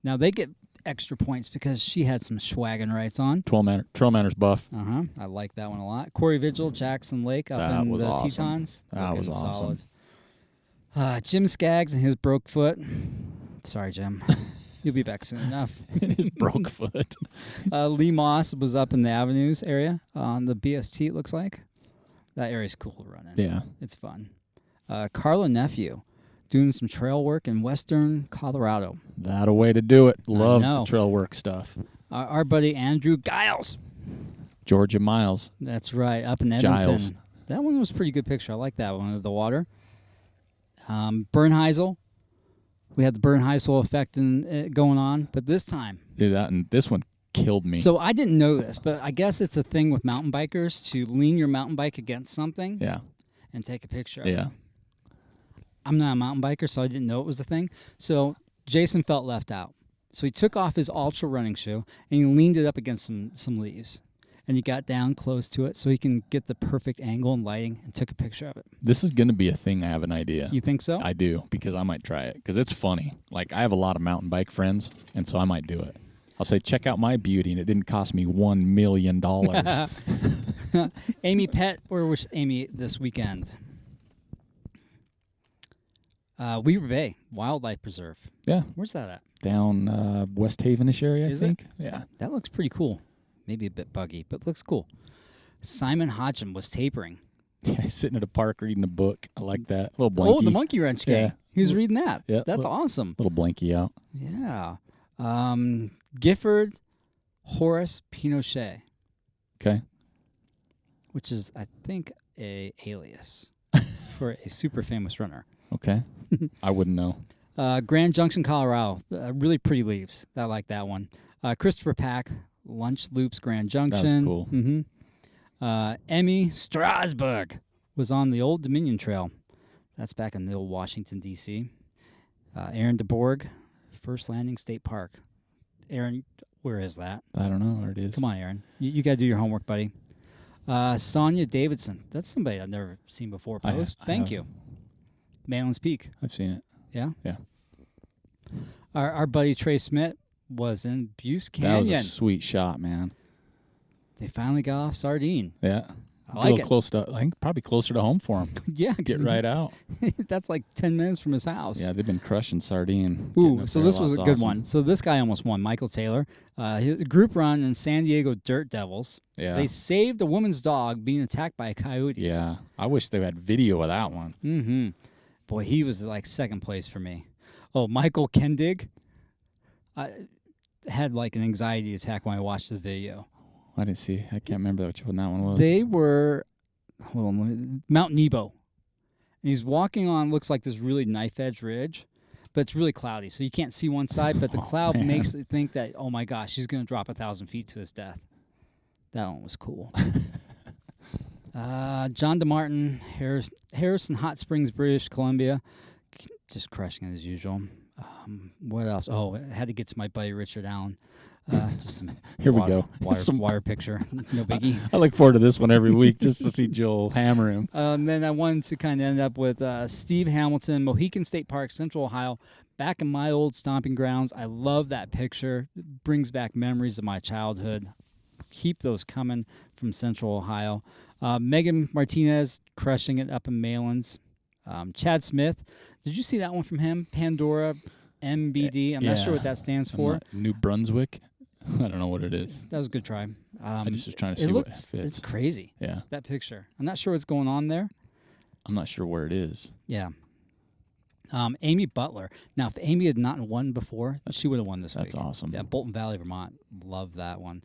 Now they get extra points because she had some swaggin' rights on. Trail Manners buff. I like that one a lot. Corey Vigil, Jackson Lake up in the awesome. Tetons. That was awesome. Solid. Jim Skaggs and his broke foot. Sorry, Jim. You'll be back soon enough. His broke foot. Lee Moss was up in the Avenues area on the BST, it looks like. That area's cool to run in. Yeah. It's fun. Carla Nephew doing some trail work in western Colorado. That a way to do it. Love the trail work stuff. Our buddy Andrew Giles. Georgia Miles. That's right, up in Edmonton. Giles. That one was a pretty good picture. I like that one of the water. Bernheisel. We had the Bernheisel effect going on, but this time. Yeah, and this one killed me. So I didn't know this, but I guess it's a thing with mountain bikers to lean your mountain bike against something and take a picture of it. I'm not a mountain biker, so I didn't know it was a thing. So Jason felt left out. So he took off his ultra running shoe and he leaned it up against some leaves. And he got down close to it so he can get the perfect angle and lighting and took a picture of it. This is going to be a thing. I have an idea. You think so? I do, because I might try it, because it's funny. Like, I have a lot of mountain bike friends, and so I might do it. I'll say, check out my beauty, and it didn't cost me $1 million. Amy Pett, where was Amy this weekend? Weaver Bay Wildlife Preserve. Yeah. Where's that at? Down West Haven-ish area, I think. Yeah. That looks pretty cool. Maybe a bit buggy, but looks cool. Simon Hodgson was tapering. Yeah, sitting at a park reading a book. I like that. A little blankie. Oh, the Monkey Wrench game. Yeah. He was reading that. Yeah, That's awesome. Little blankie out. Yeah. Gifford Horace Pinochet. Okay. Which is, I think, a alias for a super famous runner. Okay. I wouldn't know. Grand Junction, Colorado. Really pretty leaves. I like that one. Christopher Pack, Lunch Loops, Grand Junction. That was cool. Mm-hmm. Emmy Strasburg was on the Old Dominion Trail. That's back in the old Washington, D.C. Aaron DeBorg, First Landing State Park. Aaron, where is that? I don't know where it is. Come on, Aaron. You got to do your homework, buddy. Sonia Davidson. That's somebody I've never seen before. Post. Thank you. Malin's Peak. I've seen it. Yeah? Yeah. Our buddy Trey Smith was in Butte Canyon. That was a sweet shot, man. They finally got off Sardine. Yeah. I like it. Close to, I think probably closer to home for him. Yeah. Get right out. That's like 10 minutes from his house. Yeah, they've been crushing sardine. Ooh, so this was a good one. So this guy almost won, Michael Taylor. He was a group run in San Diego Dirt Devils. Yeah. They saved a woman's dog being attacked by coyotes. Yeah. I wish they had video of that one. Mm-hmm. Boy, he was like second place for me. Oh, Michael Kendig. I had like an anxiety attack when I watched the video. I didn't see. I can't remember which one that one was. They were, Mount Nebo. And he's walking on, looks like this really knife-edge ridge, but it's really cloudy, so you can't see one side, but the cloud makes it think that, oh my gosh, he's going to drop 1,000 feet to his death. That one was cool. John DeMartin, Harrison Hot Springs, British Columbia, just crushing it as usual. What else? Oh, I had to get to my buddy Richard Allen. Just some Here we go. Wire picture. No biggie. I look forward to this one every week just to see Joel hammer him. Then I wanted to kind of end up with Steve Hamilton, Mohican State Park, Central Ohio, back in my old stomping grounds. I love that picture. It brings back memories of my childhood. Keep those coming from Central Ohio. Megan Martinez crushing it up in Maylands. Chad Smith. Did you see that one from him? Pandora MBD. I'm not sure what that stands for. New Brunswick. I don't know what it is. That was a good try. I just was trying to see what fits. It's crazy. Yeah. That picture. I'm not sure what's going on there. I'm not sure where it is. Yeah. Amy Butler. Now, if Amy had not won before, she would have won this week. That's awesome. Yeah, Bolton Valley, Vermont. Love that one.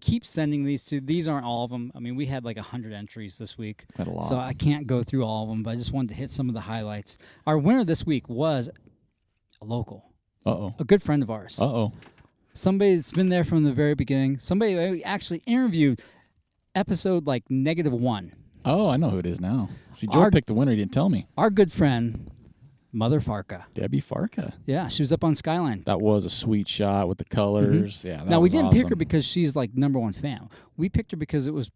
Keep sending these to. These aren't all of them. I mean, we had like 100 entries this week. Had a lot. So I can't go through all of them, but I just wanted to hit some of the highlights. Our winner this week was a local. Uh-oh. A good friend of ours. Uh-oh. Somebody that's been there from the very beginning. Somebody we actually interviewed episode like -1. Oh, I know who it is now. See, Joel picked the winner. He didn't tell me. Our good friend, Mother Farka. Debbie Farka. Yeah, she was up on Skyline. That was a sweet shot with the colors. Mm-hmm. Yeah, that now, we didn't pick awesome. her because she's like #1 fan. We picked her because it was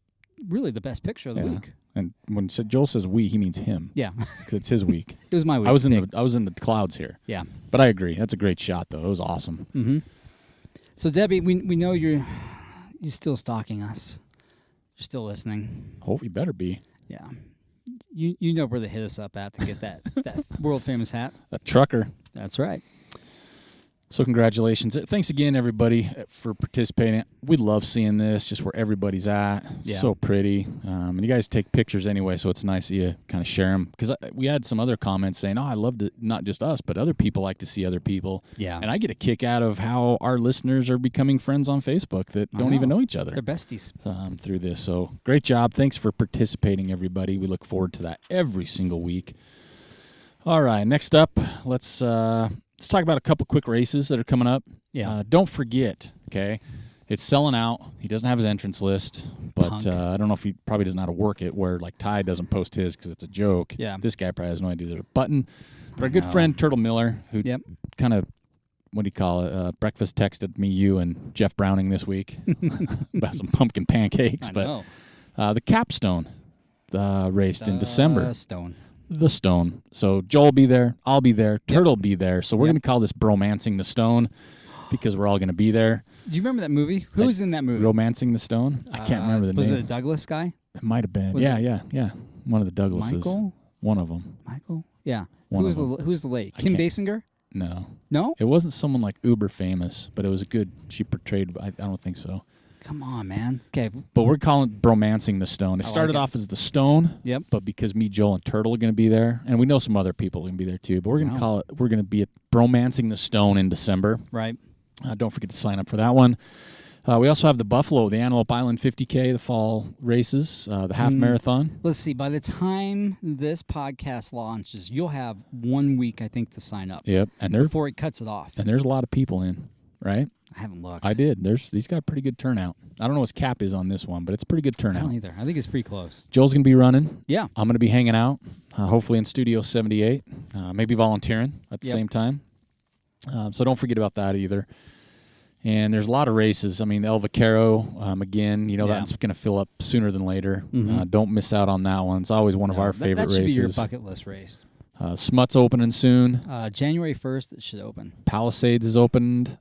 really the best picture of the week. And when Joel says we, he means him. Yeah. Because it's his week. It was my week. I was in the clouds here. Yeah. But I agree. That's a great shot, though. It was awesome. Mm-hmm. So, Debbie, we know you're still stalking us. You're still listening. Hope you better be. Yeah. You know where to hit us up at to get that world-famous hat. A trucker. That's right. So congratulations. Thanks again, everybody, for participating. We love seeing this, just where everybody's at. Yeah. So pretty. And you guys take pictures anyway, so it's nice that you kind of share them. Because we had some other comments saying, I love it, not just us, but other people like to see other people. Yeah. And I get a kick out of how our listeners are becoming friends on Facebook that don't even know each other. They're besties. Through this. So great job. Thanks for participating, everybody. We look forward to that every single week. All right, next up, let's talk about a couple quick races that are coming up. Yeah. Don't forget, okay, it's selling out. He doesn't have his entrance list, but I don't know if he probably doesn't know how to work it, where like Ty doesn't post his because it's a joke. Yeah. This guy probably has no idea there's a button. But our good friend Turtle Miller, who kind of, what do you call it, breakfast texted me, you, and Jeff Browning this week about some pumpkin pancakes. I know. The Capstone raced in December. The Stone. So Joel will be there. I'll be there. Turtle will be there. So we're going to call this Bromancing the Stone because we're all going to be there. Do you remember that movie? Who's in that movie? Romancing the Stone? I can't remember the name. Was it a Douglas guy? It might have been. Yeah. One of the Douglases. Michael? One of them. Michael? Yeah. Who's the lady? Kim Basinger? No. No? It wasn't someone like uber famous, but it was a good, she portrayed, I don't think so. Come on, man. Okay. But we're calling it Bromancing the Stone. It started off as the Stone. Yep. But because me, Joel, and Turtle are going to be there, and we know some other people are going to be there too, but we're going to call it, we're going to be at Bromancing the Stone in December. Right. Don't forget to sign up for that one. We also have the Buffalo, the Antelope Island 50K, the fall races, the half marathon. Let's see. By the time this podcast launches, you'll have 1 week, I think, to sign up. Yep. And before it cuts it off. And there's a lot of people in, right? I haven't looked. I did. He's got a pretty good turnout. I don't know what his cap is on this one, but it's a pretty good turnout. I don't either. I think it's pretty close. Joel's going to be running. Yeah. I'm going to be hanging out, hopefully in Studio 78, maybe volunteering at the same time. So don't forget about that either. And there's a lot of races. I mean, El Vaquero, again, that's going to fill up sooner than later. Don't miss out on that one. It's always one of our favorite races. That should be your bucket list race. Smut's opening soon. January 1st, it should open. Palisades is opened.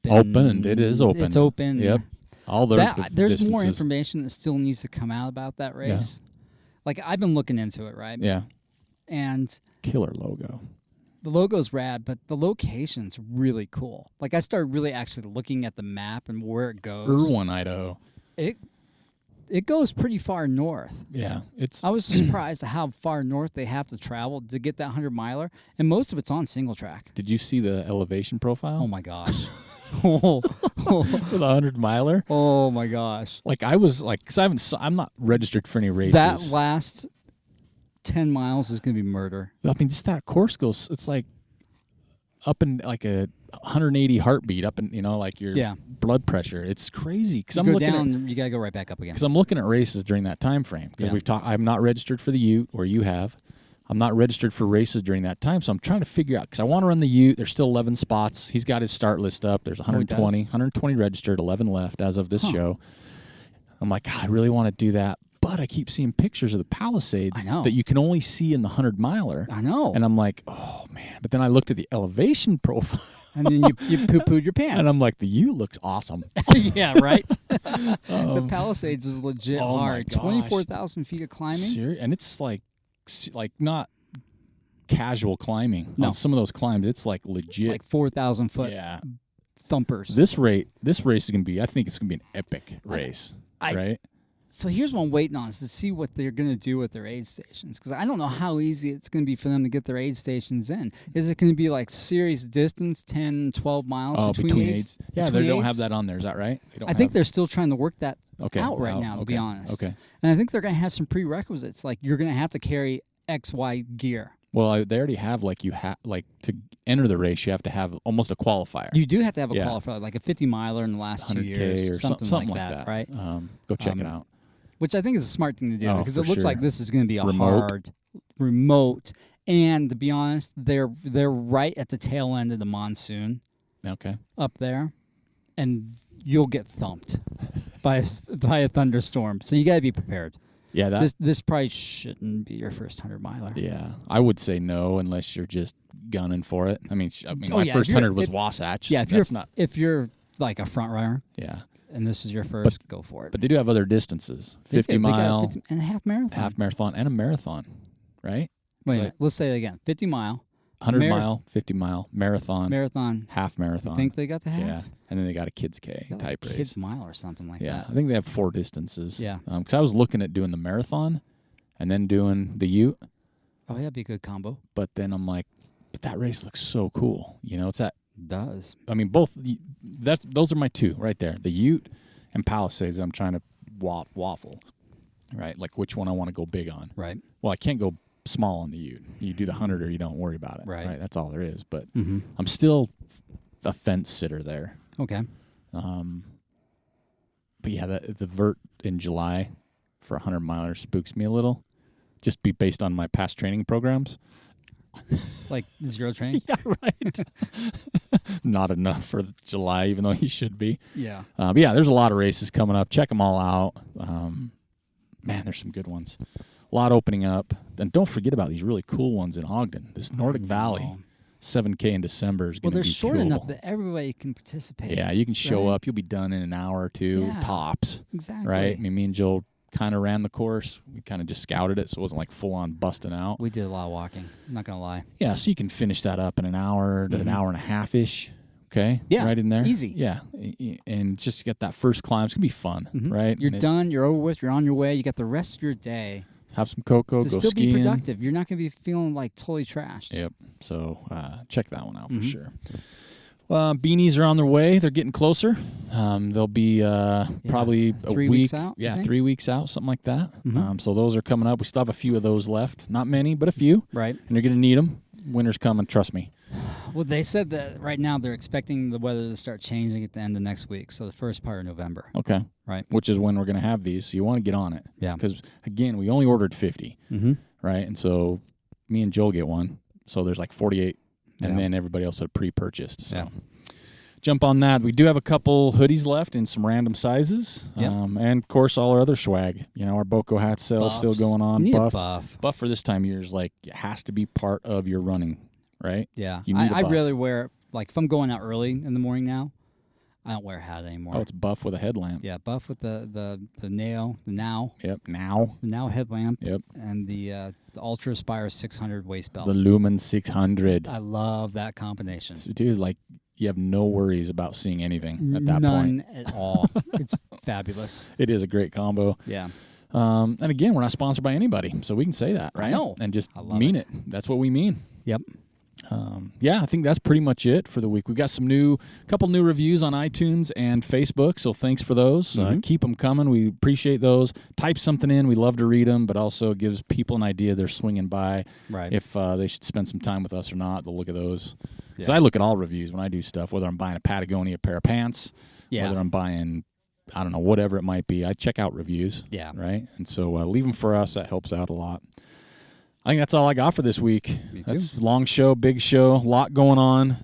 Opened. It is open. It's open. Yep. All the there's distances. more information that still needs to come out about that race. Like, I've been looking into it, right? Yeah. And Killer logo. the logo's rad, but the location's really cool. Like, I started really actually looking at the map and where it goes. Irwin, Idaho. It goes pretty far north. Yeah. I was surprised at how far north they have to travel to get that 100-miler, and most of it's on single track. Did you see the elevation profile? Oh, my gosh. For the 100-miler? Oh, my gosh. Like, I was like, because I'm not registered for any races. That last 10 miles is going to be murder. I mean, just that course goes, it's like up in like a 180 heartbeat, up in, like your blood pressure. It's crazy. Because I'm looking down, you got to go right back up again. Because I'm looking at races during that time frame. Because I'm not registered for the Ute, or you have. I'm not registered for races during that time, so I'm trying to figure out, because I want to run the Ute. There's still 11 spots. He's got his start list up. There's 120 registered, 11 left as of this show. I'm like, God, I really want to do that, but I keep seeing pictures of the Palisades that you can only see in the 100-miler. I know. And I'm like, oh, man. But then I looked at the elevation profile. And then you poo-pooed your pants. And I'm like, the Ute looks awesome. Yeah, right? The Palisades is legit hard. 24,000 feet of climbing. And it's like not casual climbing. No. On some of those climbs, it's like legit. Like 4,000 foot thumpers. This race is going to be, I think it's going to be an epic race, right? So here's what I'm waiting on, is to see what they're going to do with their aid stations, because I don't know how easy it's going to be for them to get their aid stations in. Is it going to be like serious distance, 10, 12 miles between aids? Yeah, they don't have that on there. Is that right? I think they're still trying to work that out right now, to be honest. Okay. And I think they're going to have some prerequisites, like you're going to have to carry XY gear. Well, they already have, like, to enter the race, you have to have almost a qualifier. You do have to have a qualifier, like a 50-miler in the last 2 years. or something like that, right? Go check it out. Which I think is a smart thing to do, because it looks like this is going to be a remote. remote. And to be honest, they're right at the tail end of the monsoon. Okay. Up there, and you'll get thumped by a thunderstorm. So you got to be prepared. Yeah, this probably shouldn't be your first 100-miler. Yeah, I would say no unless you're just gunning for it. I mean, my first 100 was Wasatch. Yeah, if you're like a front runner. Yeah. And this is your first, go for it. But they do have other distances. 50-mile. 50 and a half marathon. Half marathon and a marathon, right? Wait a minute. Let's say it again. 50-mile. 100-mile, 50-mile, marathon. Marathon. Half marathon. I think they got the half? Yeah. And then they got a Kids K type race. Kids Mile or something like that. Yeah. I think they have 4 distances. Yeah. Because I was looking at doing the marathon and then doing the Ute. Oh, yeah, that'd be a good combo. But then I'm like, but that race looks so cool. It's that. Does. I mean, those are my 2 right there. The Ute and Palisades. I'm trying to waffle, right? Like which one I want to go big on. Right. Well, I can't go small on the Ute. You do the 100 or you don't worry about it. Right. That's all there is. But I'm still a fence sitter there. Okay. But yeah, the vert in July for 100-miler spooks me a little, just based on my past training programs. Like zero training? Yeah, right. Not enough for July, even though you should be. Yeah. But yeah, there's a lot of races coming up. Check them all out. Man, there's some good ones. A lot opening up. And don't forget about these really cool ones in Ogden. This Nordic Valley 7K in December is going to be cool. Well, they're short enough that everybody can participate. Yeah, you can show up. You'll be done in an hour or 2 tops. Exactly. Right? I mean, me and Joel kind of ran the course. We kind of just scouted it, so it wasn't like full-on busting out. We did a lot of walking. I'm not going to lie. Yeah, so you can finish that up in an hour to an hour and a half-ish. Okay? Yeah. Right in there. Easy. Yeah. And just get that first climb. It's going to be fun, right? You're done. You're over with. You're on your way. You got the rest of your day. Have some cocoa, to go still skiing. Be productive. You're not going to be feeling like totally trashed. Yep. So check that one out for sure. Beanies are on their way. They're getting closer. They'll be probably a 3 week. weeks out. Yeah, 3 weeks out, something like that. So those are coming up. We still have a few of those left. Not many, but a few. Right. And you're going to need them. Winter's coming, trust me. Well, they said that right now they're expecting the weather to start changing at the end of next week, so the first part of November. Okay. Right. Which is when we're going to have these, so you want to get on it. Yeah. Because, again, we only ordered 50, right? And so me and Joel get one, so there's like 48, and then everybody else had pre-purchased. So jump on that. We do have a couple hoodies left in some random sizes, and, of course, all our other swag. Our Boko hat sale is still going on. Buff for this time of year is like, it has to be part of your running. Right? Yeah. You need I really wear, like, if I'm going out early in the morning now, I don't wear a hat anymore. Oh, it's buff with a headlamp. Yeah, buff with the now Yep. Now. the now headlamp. Yep. And the UltrAspire 600 waist belt. The Lumen 600. I love that combination. So, dude, like, you have no worries about seeing anything at that None point. at all. It's fabulous. It is a great combo. Yeah. And again, we're not sponsored by anybody, so we can say that, right? know. And just I love mean it. it. That's what we mean. Yep. Yeah, I think that's pretty much it for the week. We've got couple new reviews on iTunes and Facebook, so thanks for those. Keep them coming. We appreciate those. Type something in. We love to read them, but also it gives people an idea they're swinging by if they should spend some time with us or not. They'll look at those. Because I look at all reviews when I do stuff, whether I'm buying a Patagonia pair of pants, whether I'm buying, I don't know, whatever it might be. I check out reviews, right? And so leave them for us. That helps out a lot. I think that's all I got for this week. That's a long show, big show, a lot going on.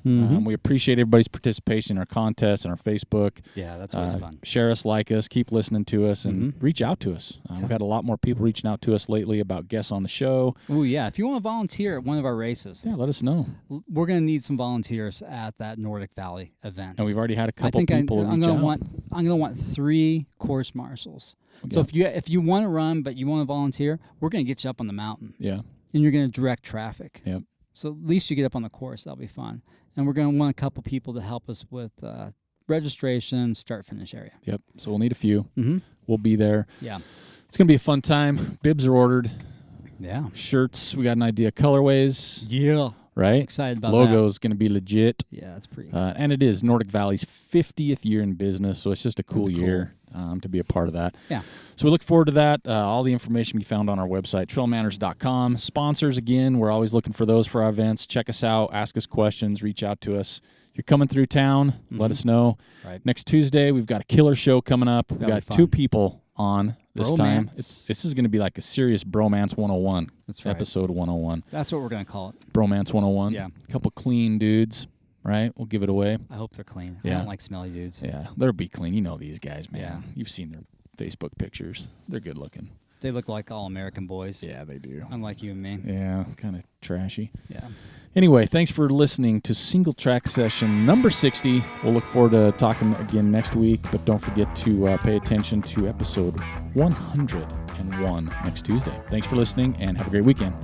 We appreciate everybody's participation in our contest and our Facebook. Yeah, that's always fun. Share us, like us, keep listening to us, and reach out to us. We've had a lot more people reaching out to us lately about guests on the show. Oh, yeah. If you want to volunteer at one of our races, let us know. We're going to need some volunteers at that Nordic Valley event. And we've already had a couple people I'm reach out. I'm going to want 3 course marshals. So if you want to run but you want to volunteer, we're going to get you up on the mountain. Yeah. And you're going to direct traffic. Yep. So at least you get up on the course. That'll be fun. And we're going to want a couple people to help us with registration, start-finish area. Yep. So we'll need a few. We'll be there. Yeah. It's going to be a fun time. Bibs are ordered. Yeah. Shirts, we got an idea. Colorways. Yeah. Right? Excited about that. Logo's going to be legit. Yeah, that's pretty exciting. And it is Nordic Valley's 50th year in business, so it's just a cool year to be a part of that. Yeah. So we look forward to that. All the information can be found on our website, trailmanners.com. Sponsors, again, we're always looking for those for our events. Check us out, ask us questions, reach out to us. You're coming through town, let us know. Right. Next Tuesday, we've got a killer show coming up. We've got 2 people on this time. This is going to be like a serious Bromance 101. That's right. Episode 101. That's what we're going to call it. Bromance 101. Yeah. A couple clean dudes, right? We'll give it away. I hope they're clean. Yeah. I don't like smelly dudes. Yeah, they'll be clean. You know these guys, man. Yeah. You've seen their Facebook pictures. They're good looking. They look like all-American boys. Yeah, they do. Unlike you and me. Yeah, kind of trashy. Yeah. Anyway, thanks for listening to Singletrack Session number 60. We'll look forward to talking again next week, but don't forget to pay attention to episode 101 next Tuesday. Thanks for listening, and have a great weekend.